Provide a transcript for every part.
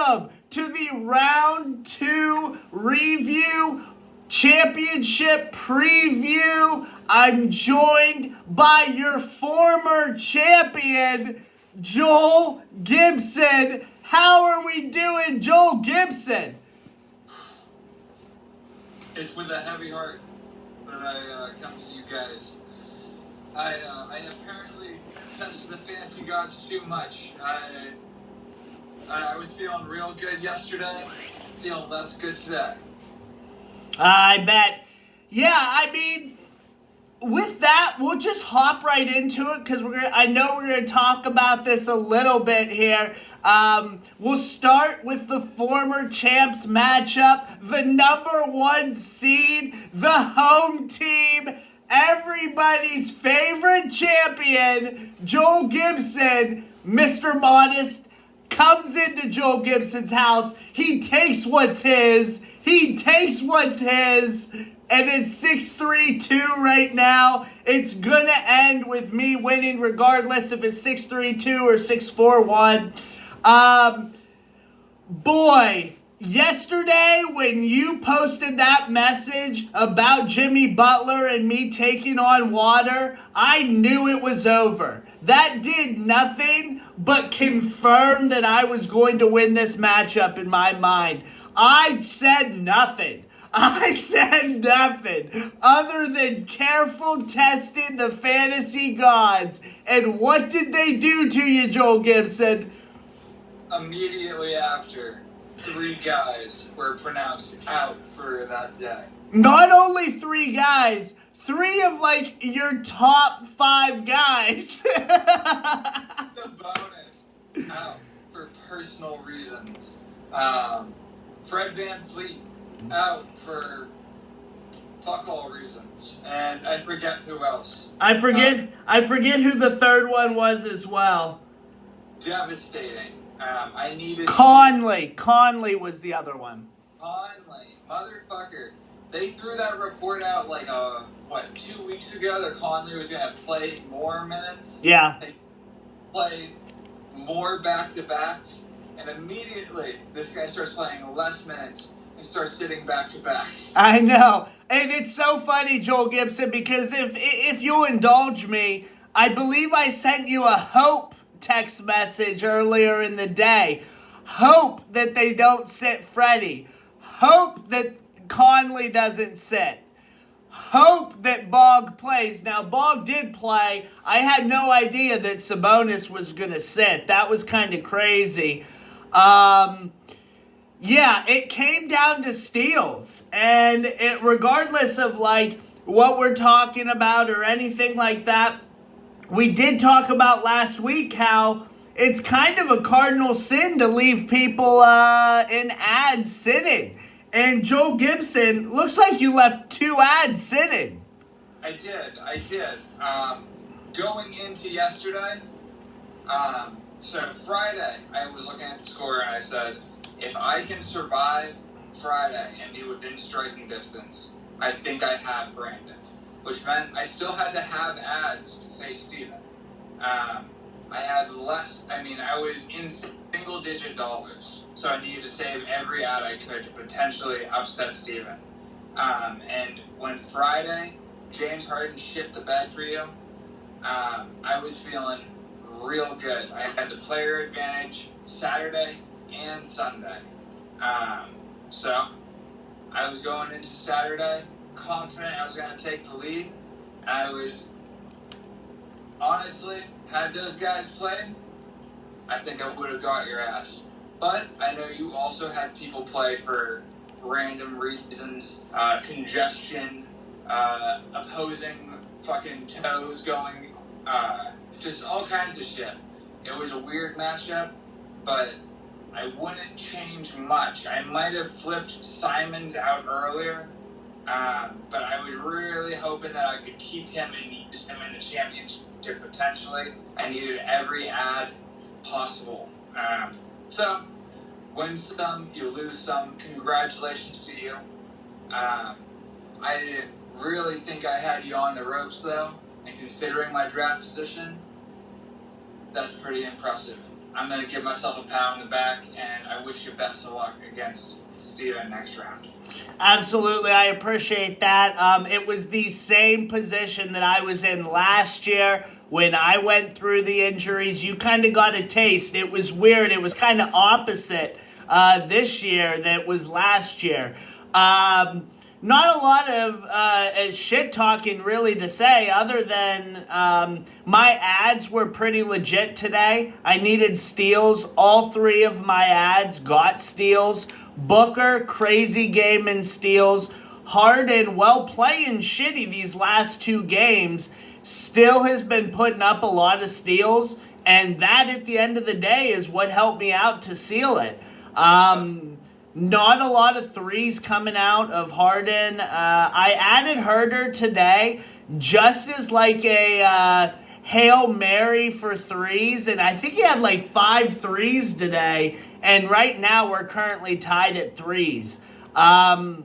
welcome to the Round 2 Review Championship Preview. I'm joined by your former champion, Joel Gibson. How are we doing, Joel Gibson? It's with a heavy heart that I come to you guys. I apparently tested the fantasy gods too much. I was feeling real good yesterday, feeling less good today. I bet. Yeah, I mean, with that, we'll just hop right into it because I know we're gonna talk about this a little bit here. We'll start with the former champs matchup, the number 1 seed, the home team, everybody's favorite champion, Joel Gibson, Mr. Modest, comes into Joel Gibson's house. He takes what's his. And it's 6-3-2 right now. It's gonna end with me winning regardless if it's 6-3-2 or 6-4-1. Boy, yesterday when you posted that message about Jimmy Butler and me taking on Water, I knew it was over. That did nothing but confirm that I was going to win this matchup in my mind. I said nothing other than careful testing the fantasy gods. And what did they do to you, Joel Gibson? Immediately after, 3 guys were pronounced out for that day. Not only 3 guys, 3 of like your top 5 guys. The bonus out for personal reasons. Fred VanVleet out for fuck all reasons, and I forget who else. I forget who the third one was as well. Devastating. I needed Conley was the other one. Conley, motherfucker. They threw that report out like 2 weeks ago that Conley was gonna play more minutes. Yeah. They play more back-to-backs, and immediately this guy starts playing less minutes and starts sitting back-to-back. I know. And it's so funny, Joel Gibson, because if you'll indulge me, I believe I sent you a hope text message earlier in the day. Hope that they don't sit Freddie. Hope that Conley doesn't sit. Hope that Bog plays. Now, Bog did play. I had no idea that Sabonis was going to sit. That was kind of crazy. Yeah, it came down to steals. And regardless of, like, what we're talking about or anything like that, we did talk about last week how it's kind of a cardinal sin to leave people in ads sitting. And Joel Gibson, looks like you left 2 ads sitting. I did. Going into yesterday, so Friday, I was looking at the score and I said, if I can survive Friday and be within striking distance, I think I have Brandon. Which meant I still had to have ads to face Steven. I had less, I was in single-digit dollars, so I needed to save every ad I could to potentially upset Steven. And when Friday, James Harden shit the bed for you, I was feeling real good. I had the player advantage Saturday and Sunday. So I was going into Saturday confident I was going to take the lead. I was, honestly, had those guys played, I think I would have got your ass. But I know you also had people play for random reasons, congestion, opposing fucking toes going, just all kinds of shit. It was a weird matchup, but I wouldn't change much. I might have flipped Simons out earlier, but I was really hoping that I could keep him and use him in the championship potentially. I needed every ad possible. So, win some, you lose some. Congratulations to you. I didn't really think I had you on the ropes, though. And considering my draft position, that's pretty impressive. I'm going to give myself a pat on the back, and I wish you best of luck against Steven next round. Absolutely, I appreciate that. It was the same position that I was in last year when I went through the injuries. You kind of got a taste. It was weird. It was kind of opposite this year that was last year. Not a lot of shit talking really to say other than my ads were pretty legit today. I needed steals. All three of my ads got steals. Booker, crazy game in steals. Harden, well, playing shitty these last two games, still has been putting up a lot of steals. And that, at the end of the day, is what helped me out to seal it. Not a lot of threes coming out of Harden. I added Herder today just as like a Hail Mary for threes. And I think he had like 5 threes today. And right now we're currently tied at threes. Good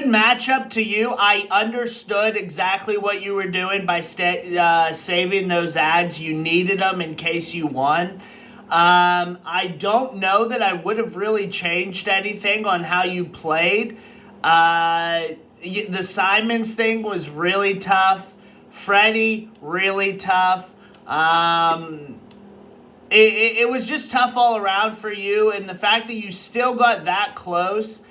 matchup to you. I understood exactly what you were doing by saving those ads. You needed them in case you won. I don't know that I would have really changed anything on how you played. The Simons thing was really tough. Freddie, really tough. It was just tough all around for you, and the fact that you still got that close.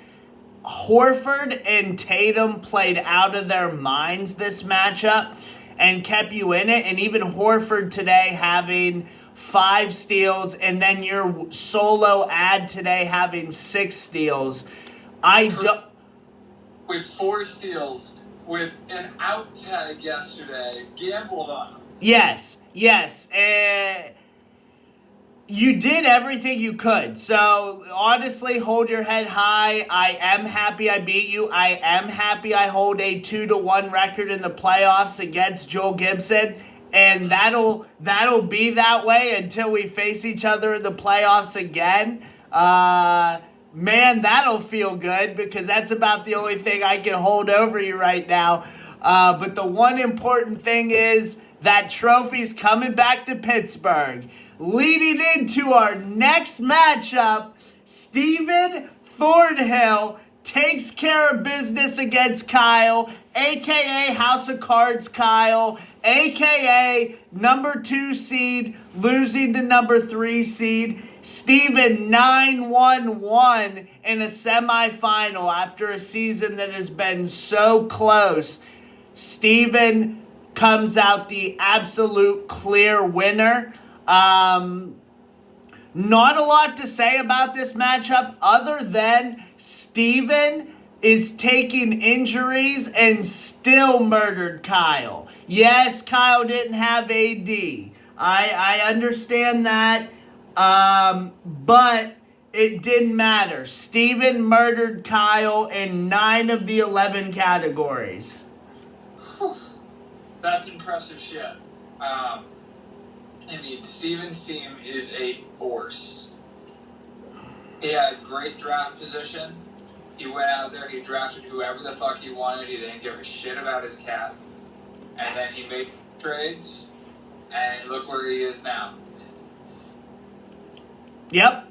Horford and Tatum played out of their minds this matchup and kept you in it, and even Horford today having 5 steals, and then your solo ad today having 6 steals. With 4 steals, with an out tag yesterday, gambled on them. Yes. You did everything you could. So, honestly, hold your head high. I am happy I beat you. I am happy I hold a 2-1 record in the playoffs against Joel Gibson. And that'll be that way until we face each other in the playoffs again. Man, that'll feel good because that's about the only thing I can hold over you right now. But the one important thing is that trophy's coming back to Pittsburgh. Leading into our next matchup, Steven Thornhill takes care of business against Kyle, a.k.a. House of Cards Kyle, a.k.a. number 2 seed, losing to number 3 seed. Steven 9-1-1 in a semifinal after a season that has been so close. Steven comes out the absolute clear winner. Not a lot to say about this matchup other than Steven is taking injuries and still murdered Kyle. Yes, Kyle didn't have AD. I understand that, but it didn't matter. Steven murdered Kyle in 9 of the 11 categories. That's impressive shit. Steven's team is a force. He had great draft position. He went out there, he drafted whoever the fuck he wanted. He didn't give a shit about his cap. And then he made trades, and look where he is now. Yep.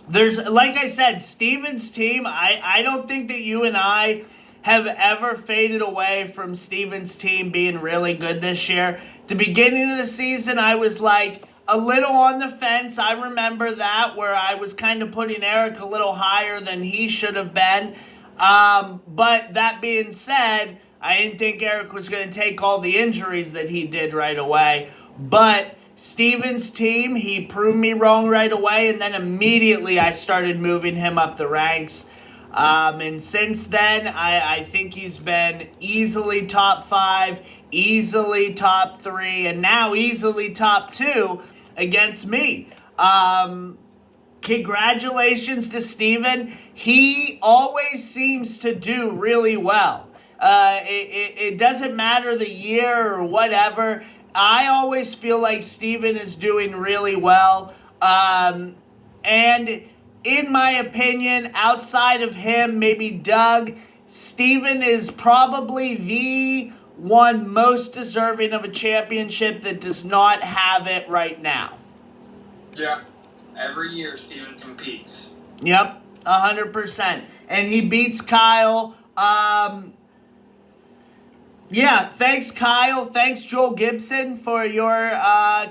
There's, like I said, Steven's team, I don't think that you and I have ever faded away from Steven's team being really good this year. The beginning of the season, I was like a little on the fence. I remember that, where I was kind of putting Eric a little higher than he should have been. But that being said, I didn't think Eric was going to take all the injuries that he did right away. But Steven's team, he proved me wrong right away, and then immediately I started moving him up the ranks. And since then, I think he's been easily top 5, easily top 3, and now easily top 2 against me. Congratulations to Steven. He always seems to do really well. It doesn't matter the year or whatever. I always feel like Steven is doing really well. And in my opinion, outside of him, maybe Doug, Steven is probably the one most deserving of a championship that does not have it right now. Yeah. Every year, Steven competes. Yep, 100%. And he beats Kyle. Yeah, thanks, Kyle. Thanks, Joel Gibson, for your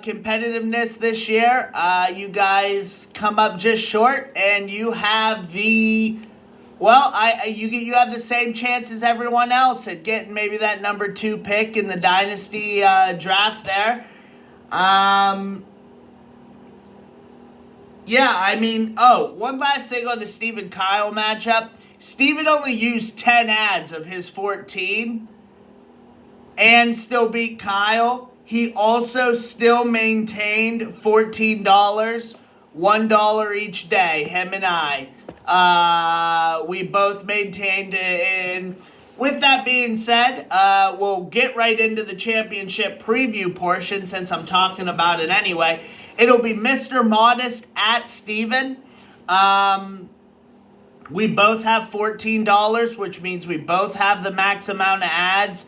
competitiveness this year. You guys come up just short, and you have the you have the same chance as everyone else at getting maybe that number 2 pick in the dynasty draft there. Yeah, I mean, one last thing on the Steven Kyle matchup. Steven only used 10 ads of his 14 and still beat Kyle. He also still maintained $14, $1 each day, him and I. We both maintained it. And with that being said, we'll get right into the championship preview portion since I'm talking about it anyway. It'll be Mr. Modest at Steven. We both have $14, which means we both have the max amount of ads.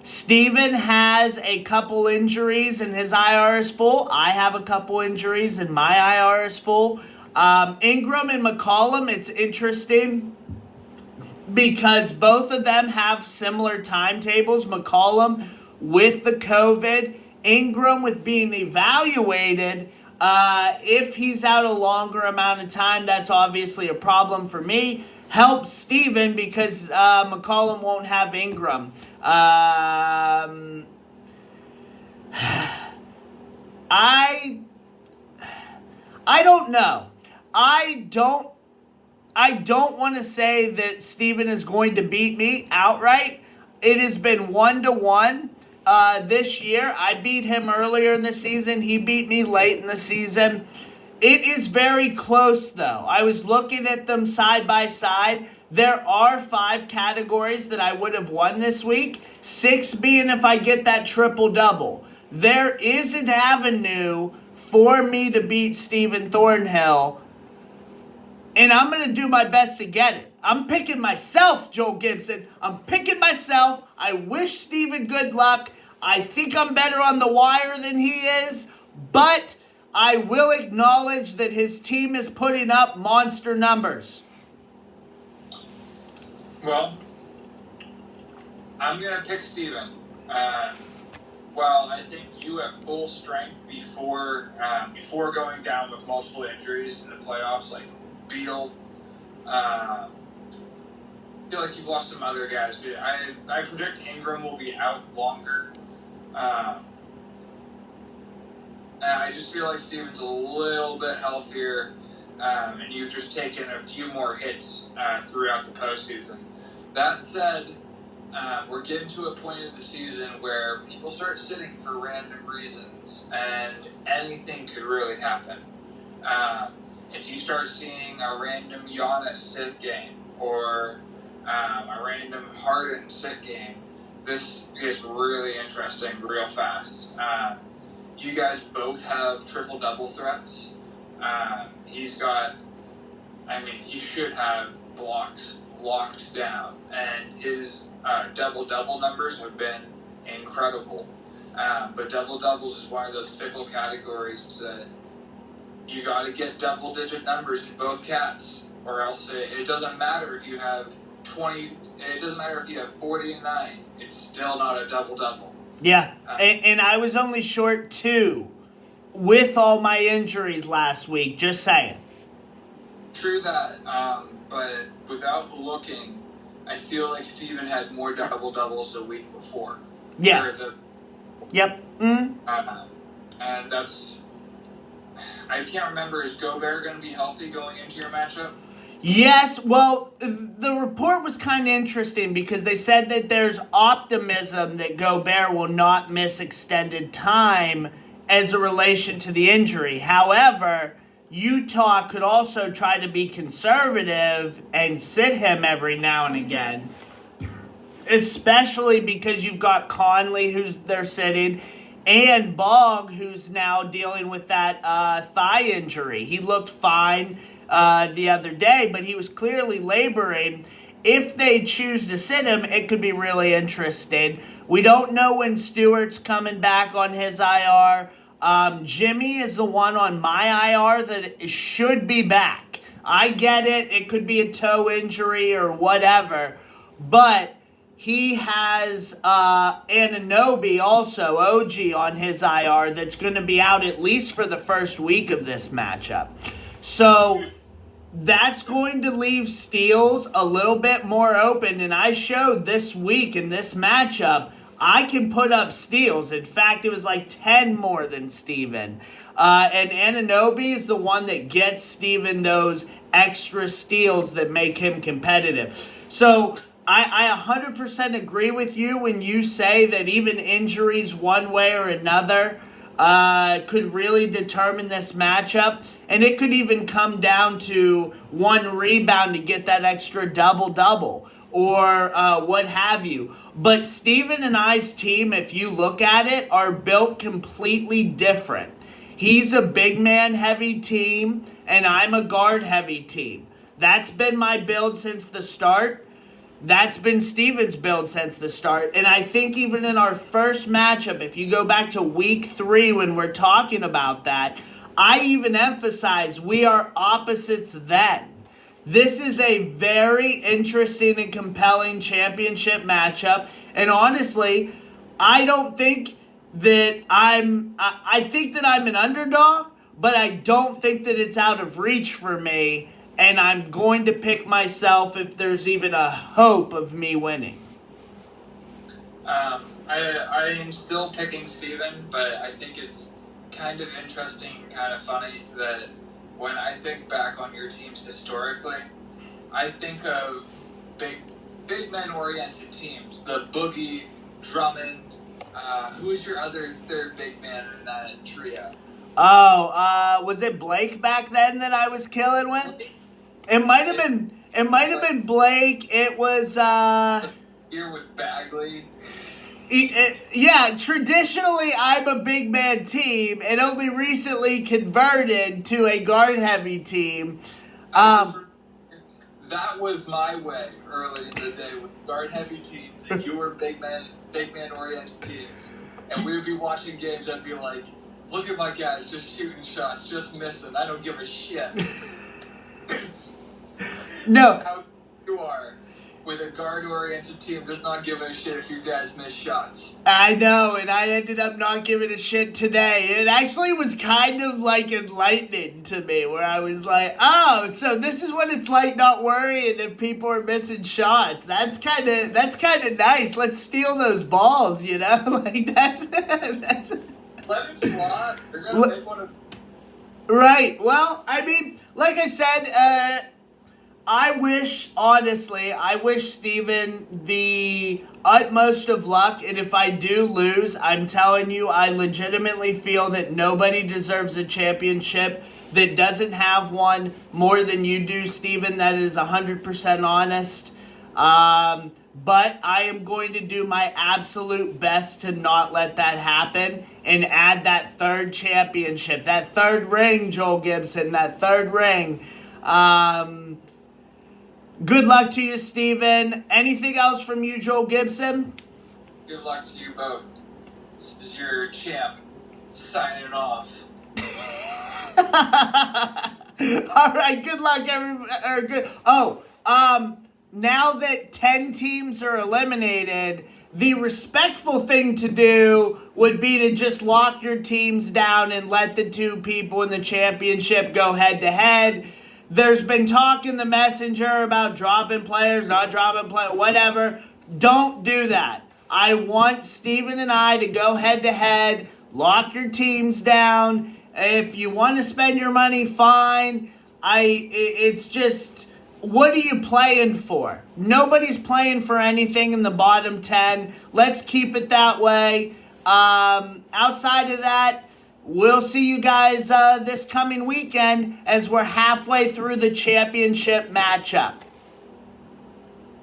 Steven has a couple injuries and his IR is full. I have a couple injuries and my IR is full. Ingram and McCollum, it's interesting because both of them have similar timetables. McCollum with the COVID, Ingram with being evaluated. If he's out a longer amount of time, that's obviously a problem for me. Helps Steven because McCollum won't have Ingram. I don't know. I don't want to say that Steven is going to beat me outright. It has been 1-1 this year. I beat him earlier in the season. He beat me late in the season. It is very close, though. I was looking at them side by side. There are 5 categories that I would have won this week, 6 being if I get that triple-double. There is an avenue for me to beat Steven Thornhill, and I'm going to do my best to get it. I'm picking myself, Joel Gibson. I'm picking myself. I wish Steven good luck. I think I'm better on the wire than he is, but I will acknowledge that his team is putting up monster numbers. Well, I'm going to pick Steven. Well, I think you have full strength before going down with multiple injuries in the playoffs, like Beal. I feel like you've lost some other guys, but I predict Ingram will be out longer. I just feel like Steven's a little bit healthier, and you've just taken a few more hits throughout the postseason. That said, we're getting to a point of the season where people start sitting for random reasons, and anything could really happen. If you start seeing a random Giannis sit game or a random Harden sit game, this gets really interesting real fast. You guys both have triple-double threats. He should have blocks locked down, and his double-double numbers have been incredible. But double-doubles is one of those fickle categories that you got to get double-digit numbers in both cats, or else it doesn't matter if you have 20. It doesn't matter if you have 40 and 9. It's still not a double-double. Yeah, and I was only short 2 with all my injuries last week, just saying. True that, but without looking, I feel like Steven had more double-doubles the week before. Yes. Yep. And that's... I can't remember, is Gobert going to be healthy going into your matchup? Yes, well, the report was kind of interesting because they said that there's optimism that Gobert will not miss extended time as a relation to the injury. However, Utah could also try to be conservative and sit him every now and again, especially because you've got Conley, who's they're sitting, and Bog, who's now dealing with that thigh injury. He looked fine the other day, but he was clearly laboring. If they choose to sit him, it could be really interesting. We don't know when Stewart's coming back on his IR. Jimmy is the one on my IR that should be back. I get it. It could be a toe injury or whatever. But he has Anunoby also, OG, on his IR that's going to be out at least for the first week of this matchup. So that's going to leave Steals a little bit more open. And I showed this week in this matchup, I can put up steals. In fact, it was like 10 more than Steven. And Anunoby is the one that gets Steven those extra steals that make him competitive. So I 100% agree with you when you say that even injuries one way or another could really determine this matchup. And it could even come down to one rebound to get that extra double-double or what have you. But Steven and I's team, if you look at it, are built completely different. He's a big man heavy team, and I'm a guard heavy team. That's been my build since the start. That's been Steven's build since the start. And I think even in our first matchup, if you go back to week 3 when we're talking about that, I even emphasize we are opposites then. This is a very interesting and compelling championship matchup. And honestly, I don't think that I think that I'm an underdog, but I don't think that it's out of reach for me. And I'm going to pick myself if there's even a hope of me winning. I am still picking Steven, but I think it's kind of interesting, kind of funny that when I think back on your teams historically, I think of big men-oriented teams. The Boogie, Drummond. Who's your other third big man in that trio? Was it Blake back then that I was killing with? It might have been Blake. It was Here with Bagley. Yeah, traditionally I'm a big man team and only recently converted to a guard heavy team. That was my way early in the day with guard heavy teams, and you were big man oriented teams. And we would be watching games, I'd be like, look at my guys just shooting shots, just missing. I don't give a shit. No. How you are with a guard-oriented team does not give a shit if you guys miss shots. I know, and I ended up not giving a shit today. It actually was kind of like enlightening to me, where I was like, oh, so this is what it's like not worrying if people are missing shots. That's kind of nice. Let's steal those balls, you know? Like, that's... Let it fly. They're going to make one of... Right. Well, I mean, like I said, I wish Steven the utmost of luck, and if I do lose, I'm telling you, I legitimately feel that nobody deserves a championship that doesn't have one more than you do, Steven. That is 100% honest. But I am going to do my absolute best to not let that happen and add that third championship, that third ring, Joel Gibson, that third ring. Good luck to you, Steven. Anything else from you, Joel Gibson? Good luck to you both. This is your champ signing off. All right, good luck, everybody. Now that 10 teams are eliminated, the respectful thing to do would be to just lock your teams down and let the two people in the championship go head-to-head. There's been talk in the messenger about dropping players, not dropping players, whatever. Don't do that. I want Steven and I to go head-to-head, lock your teams down. If you want to spend your money, fine. It's just, what are you playing for? Nobody's playing for anything in the bottom 10. Let's keep it that way. Outside of that, we'll see you guys this coming weekend as we're halfway through the championship matchup.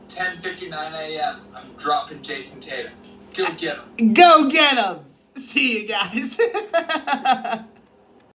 10:59 a.m. I'm dropping Jason Tatum. Go get him. Go get him. See you guys.